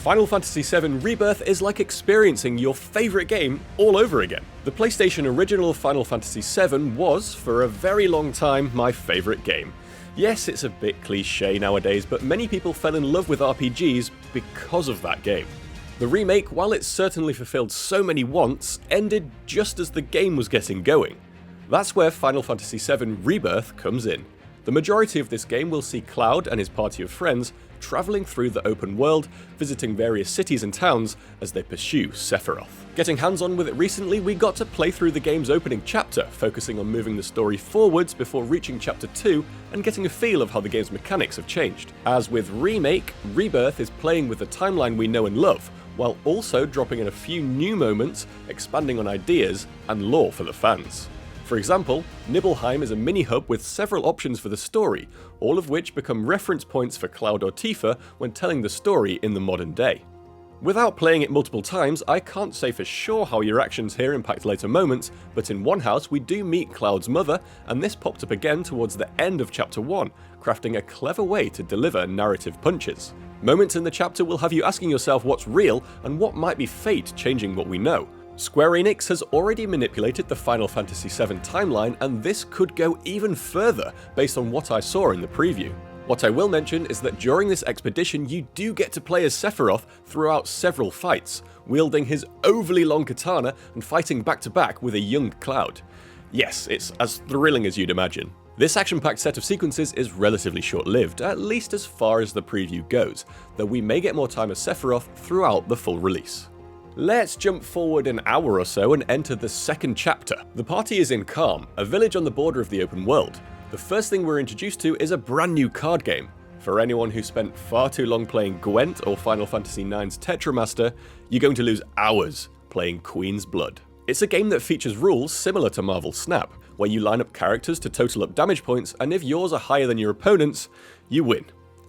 Final Fantasy VII Rebirth is like experiencing your favourite game all over again. The PlayStation original Final Fantasy VII was, for a very long time, my favourite game. Yes, it's a bit cliché nowadays, but many people fell in love with RPGs because of that game. The remake, while it certainly fulfilled so many wants, ended just as the game was getting going. That's where Final Fantasy VII Rebirth comes in. The majority of this game will see Cloud and his party of friends travelling through the open world, visiting various cities and towns as they pursue Sephiroth. Getting hands-on with it recently, we got to play through the game's opening chapter, focusing on moving the story forwards before reaching chapter 2 and getting a feel of how the game's mechanics have changed. As with Remake, Rebirth is playing with the timeline we know and love, while also dropping in a few new moments, expanding on ideas and lore for the fans. For example, Nibelheim is a mini-hub with several options for the story, all of which become reference points for Cloud or Tifa when telling the story in the modern day. Without playing it multiple times, I can't say for sure how your actions here impact later moments, but in one house we do meet Cloud's mother, and this popped up again towards the end of chapter 1, crafting a clever way to deliver narrative punches. Moments in the chapter will have you asking yourself what's real and what might be fate changing what we know. Square Enix has already manipulated the Final Fantasy VII timeline, and this could go even further based on what I saw in the preview. What I will mention is that during this expedition you do get to play as Sephiroth throughout several fights, wielding his overly long katana and fighting back to back with a young Cloud. Yes, it's as thrilling as you'd imagine. This action-packed set of sequences is relatively short-lived, at least as far as the preview goes, though we may get more time as Sephiroth throughout the full release. Let's jump forward an hour or so and enter the second chapter. The party is in Calm, a village on the border of the open world. The first thing we're introduced to is a brand new card game. For anyone who spent far too long playing Gwent or Final Fantasy IX's Tetramaster, you're going to lose hours playing Queen's Blood. It's a game that features rules similar to Marvel's Snap, where you line up characters to total up damage points, and if yours are higher than your opponent's, you win.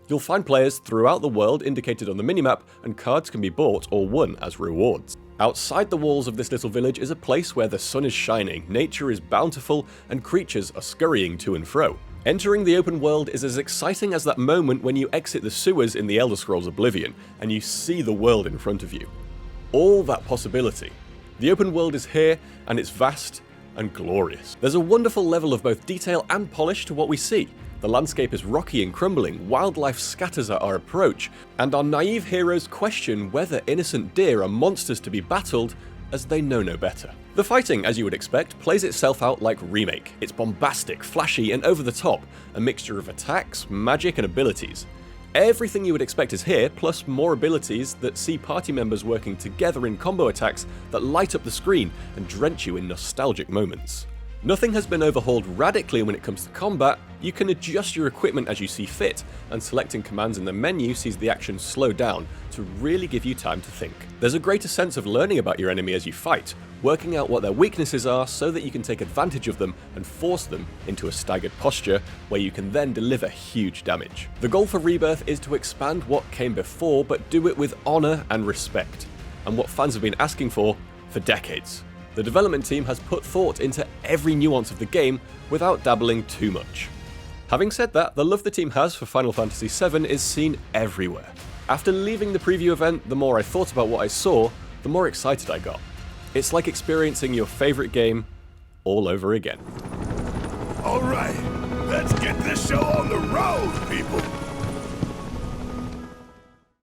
You'll find players throughout the world indicated on the minimap, and cards can be bought or won as rewards. Outside the walls of this little village is a place where the sun is shining, nature is bountiful, and creatures are scurrying to and fro. Entering the open world is as exciting as that moment when you exit the sewers in the Elder Scrolls Oblivion, and you see the world in front of you. All that possibility. The open world is here, and it's vast and glorious. There's a wonderful level of both detail and polish to what we see. The landscape is rocky and crumbling, wildlife scatters at our approach, and our naive heroes question whether innocent deer are monsters to be battled, as they know no better. The fighting, as you would expect, plays itself out like Remake. It's bombastic, flashy, and over the top, a mixture of attacks, magic, and abilities. Everything you would expect is here, plus more abilities that see party members working together in combo attacks that light up the screen and drench you in nostalgic moments. Nothing has been overhauled radically when it comes to combat. You can adjust your equipment as you see fit, and selecting commands in the menu sees the action slow down to really give you time to think. There's a greater sense of learning about your enemy as you fight, working out what their weaknesses are so that you can take advantage of them and force them into a staggered posture where you can then deliver huge damage. The goal for Rebirth is to expand what came before, but do it with honour and respect, and what fans have been asking for decades. The development team has put thought into every nuance of the game without dabbling too much. Having said that, the love the team has for Final Fantasy VII is seen everywhere. After leaving the preview event, the more I thought about what I saw, the more excited I got. It's like experiencing your favourite game all over again. Alright, let's get this show on the road, people!